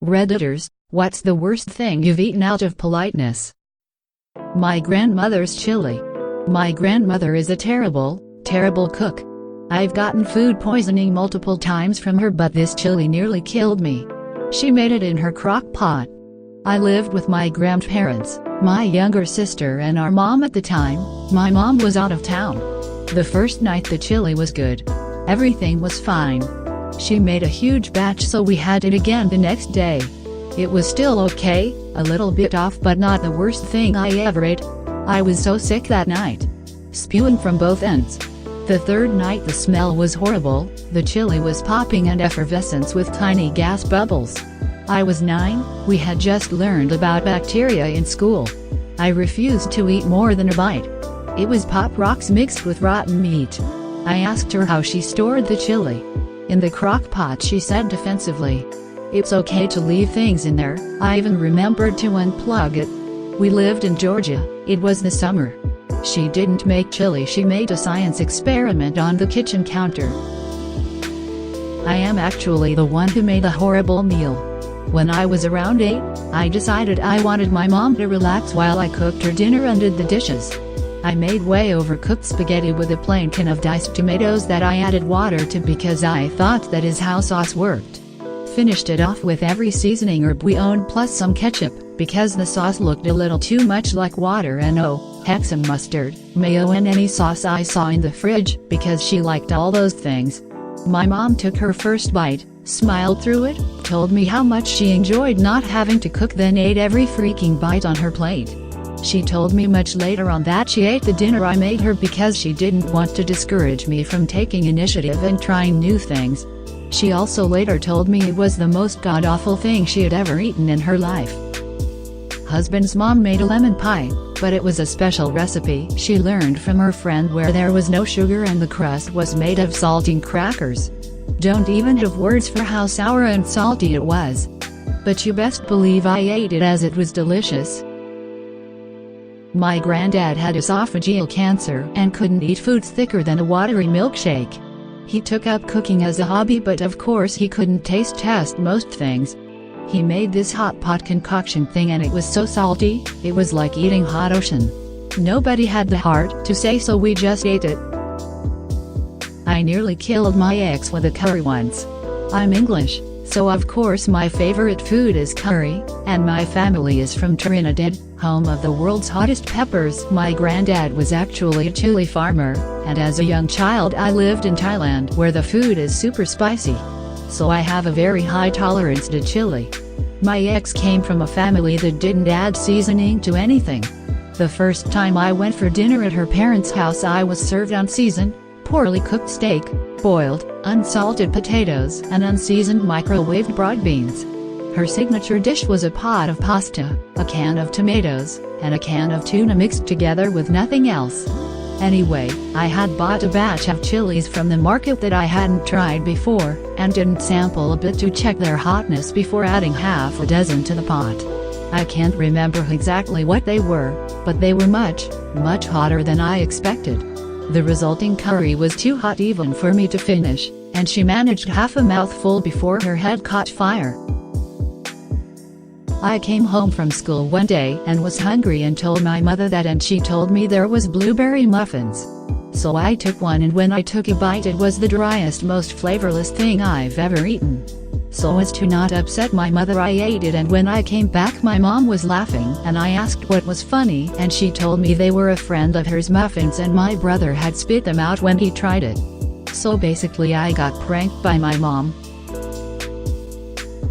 Redditors, what's the worst thing you've eaten out of politeness? My grandmother's chili. My grandmother is a terrible, terrible cook. I've gotten food poisoning multiple times from her, but this chili nearly killed me. She made it in her crock pot. I lived with my grandparents, my younger sister and our mom at the time. My mom was out of town. The first night the chili was good. Everything was fine. She made a huge batch, so we had it again the next day. It was still okay, a little bit off, but not the worst thing I ever ate. I was so sick that night. Spewing from both ends. The third night the smell was horrible, the chili was popping and effervescence with tiny gas bubbles. I was 9, we had just learned about bacteria in school. I refused to eat more than a bite. It was Pop Rocks mixed with rotten meat. I asked her how she stored the chili. In the crock pot, she said defensively. It's okay to leave things in there. I even remembered to unplug it. We lived in Georgia, it was the summer. She didn't make chili, she made a science experiment on the kitchen counter. I am actually the one who made the horrible meal. When I was around 8, I decided I wanted my mom to relax while I cooked her dinner and did the dishes. I made way overcooked spaghetti with a plain can of diced tomatoes that I added water to because I thought that is how sauce worked. Finished it off with every seasoning herb we owned plus some ketchup, because the sauce looked a little too much like water, and oh, heck, some mustard, mayo and any sauce I saw in the fridge, because she liked all those things. My mom took her first bite, smiled through it, told me how much she enjoyed not having to cook, then ate every freaking bite on her plate. She told me much later on that she ate the dinner I made her because she didn't want to discourage me from taking initiative and trying new things. She also later told me it was the most god-awful thing she had ever eaten in her life. Husband's mom made a lemon pie, but it was a special recipe she learned from her friend where there was no sugar and the crust was made of saltine crackers. Don't even have words for how sour and salty it was. But you best believe I ate it as it was delicious. My granddad had esophageal cancer and couldn't eat foods thicker than a watery milkshake. He took up cooking as a hobby, but of course he couldn't test most things. He made this hot pot concoction thing and it was so salty, it was like eating hot ocean. Nobody had the heart to say, so we just ate it. I nearly killed my ex with a curry once. I'm English, so of course my favorite food is curry, and my family is from Trinidad, home of the world's hottest peppers. My granddad was actually a chili farmer, and as a young child I lived in Thailand where the food is super spicy. So I have a very high tolerance to chili. My ex came from a family that didn't add seasoning to anything. The first time I went for dinner at her parents' house I was served unseasoned, poorly cooked steak, boiled, unsalted potatoes and unseasoned microwaved broad beans. Her signature dish was a pot of pasta, a can of tomatoes, and a can of tuna mixed together with nothing else. Anyway, I had bought a batch of chilies from the market that I hadn't tried before, and didn't sample a bit to check their hotness before adding half a dozen to the pot. I can't remember exactly what they were, but they were much, much hotter than I expected. The resulting curry was too hot even for me to finish, and she managed half a mouthful before her head caught fire. I came home from school one day and was hungry and told my mother that, and she told me there was blueberry muffins. So I took one, and when I took a bite it was the driest, most flavorless thing I've ever eaten. So as to not upset my mother I ate it, and when I came back my mom was laughing and I asked what was funny, and she told me they were a friend of hers muffins and my brother had spit them out when he tried it. So basically I got pranked by my mom.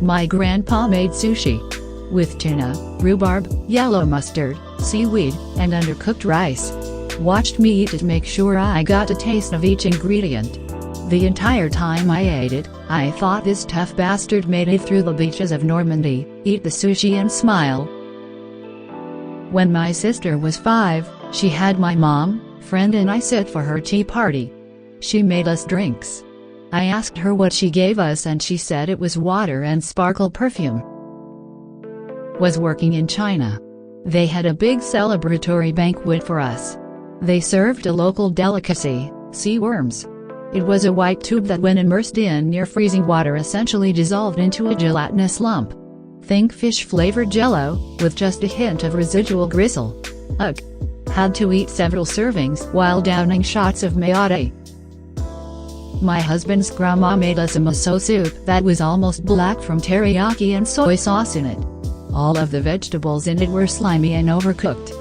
My grandpa made sushi. With tuna, rhubarb, yellow mustard, seaweed, and undercooked rice. Watched me eat it, make sure I got a taste of each ingredient. The entire time I ate it, I thought this tough bastard made it through the beaches of Normandy, eat the sushi and smile. When my sister was 5, she had my mom, friend and I sit for her tea party. She made us drinks. I asked her what she gave us and she said it was water and sparkle perfume. Was working in China. They had a big celebratory banquet for us. They served a local delicacy, sea worms. It was a white tube that when immersed in near freezing water essentially dissolved into a gelatinous lump. Think fish-flavored jello, with just a hint of residual gristle. Ugh. Had to eat several servings while downing shots of mayonnaise. My husband's grandma made us a miso soup that was almost black from teriyaki and soy sauce in it. All of the vegetables in it were slimy and overcooked.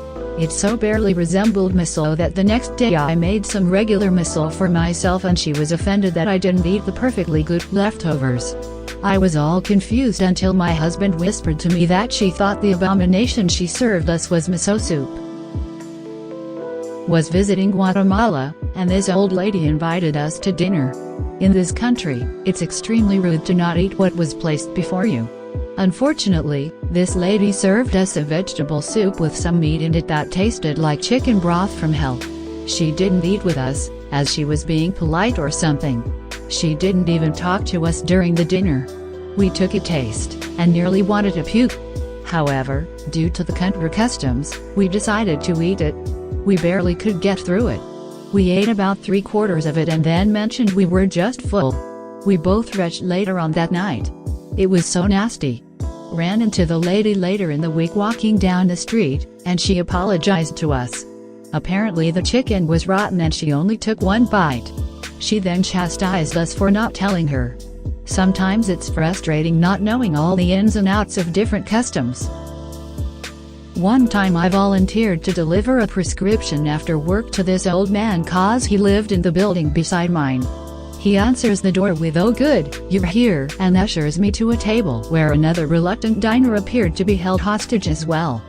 It so barely resembled miso that the next day I made some regular miso for myself and she was offended that I didn't eat the perfectly good leftovers. I was all confused until my husband whispered to me that she thought the abomination she served us was miso soup. Was visiting Guatemala, and this old lady invited us to dinner. In this country, it's extremely rude to not eat what was placed before you. Unfortunately, this lady served us a vegetable soup with some meat in it that tasted like chicken broth from hell. She didn't eat with us, as she was being polite or something. She didn't even talk to us during the dinner. We took a taste, and nearly wanted to puke. However, due to the country customs, we decided to eat it. We barely could get through it. We ate about 3/4 of it and then mentioned we were just full. We both retched later on that night. It was so nasty. Ran into the lady later in the week walking down the street, and she apologized to us. Apparently the chicken was rotten and she only took one bite. She then chastised us for not telling her. Sometimes it's frustrating not knowing all the ins and outs of different customs. One time I volunteered to deliver a prescription after work to this old man cause he lived in the building beside mine. He answers the door with "Oh good, you're here," and ushers me to a table where another reluctant diner appeared to be held hostage as well.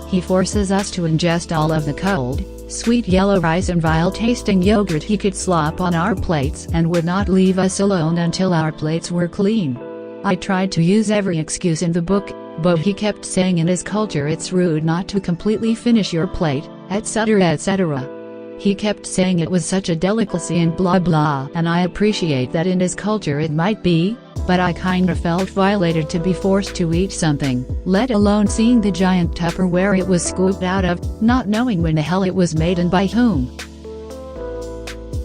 He forces us to ingest all of the cold, sweet yellow rice and vile-tasting yogurt he could slop on our plates and would not leave us alone until our plates were clean. I tried to use every excuse in the book, but he kept saying in his culture it's rude not to completely finish your plate, etc. etc. He kept saying it was such a delicacy and blah blah, and I appreciate that in his culture it might be, but I kinda felt violated to be forced to eat something, let alone seeing the giant Tupperware it was scooped out of, not knowing when the hell it was made and by whom.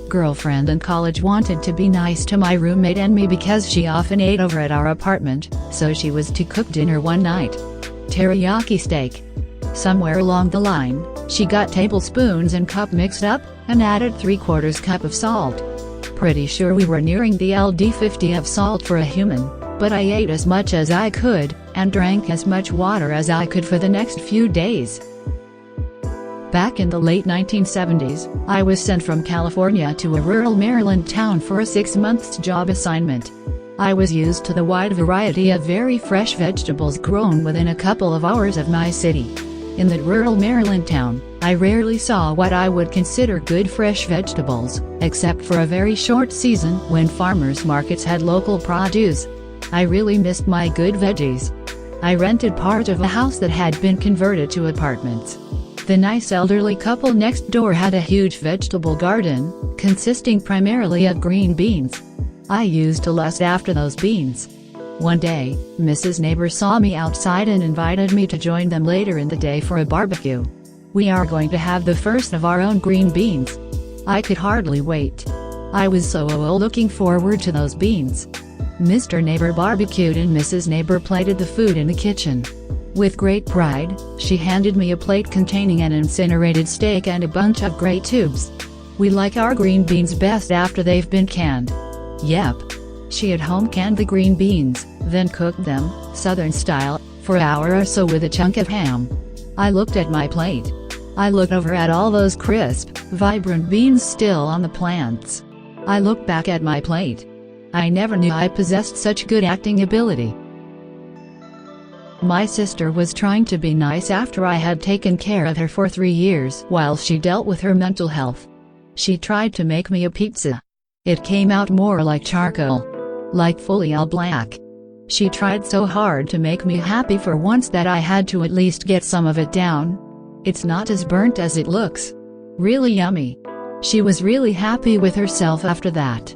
Girlfriend in college wanted to be nice to my roommate and me because she often ate over at our apartment, so she was to cook dinner one night. Teriyaki steak. Somewhere along the line, she got tablespoons and cup mixed up, and added 3/4 cup of salt. Pretty sure we were nearing the LD50 of salt for a human, but I ate as much as I could, and drank as much water as I could for the next few days. Back in the late 1970s, I was sent from California to a rural Maryland town for a 6-month job assignment. I was used to the wide variety of very fresh vegetables grown within a couple of hours of my city. In that rural Maryland town, I rarely saw what I would consider good fresh vegetables, except for a very short season when farmers markets had local produce. I really missed my good veggies. I rented part of a house that had been converted to apartments. The nice elderly couple next door had a huge vegetable garden, consisting primarily of green beans. I used to lust after those beans. One day, Mrs. Neighbor saw me outside and invited me to join them later in the day for a barbecue. We are going to have the first of our own green beans. I could hardly wait. I was so looking forward to those beans. Mr. Neighbor barbecued and Mrs. Neighbor plated the food in the kitchen. With great pride, she handed me a plate containing an incinerated steak and a bunch of gray tubes. We like our green beans best after they've been canned. Yep. She had home canned the green beans, then cooked them, southern style, for an hour or so with a chunk of ham. I looked at my plate. I looked over at all those crisp, vibrant beans still on the plants. I looked back at my plate. I never knew I possessed such good acting ability. My sister was trying to be nice after I had taken care of her for 3 years while she dealt with her mental health. She tried to make me a pizza. It came out more like charcoal. Like fully all black. She tried so hard to make me happy for once that I had to at least get some of it down. It's not as burnt as it looks. Really yummy. She was really happy with herself after that.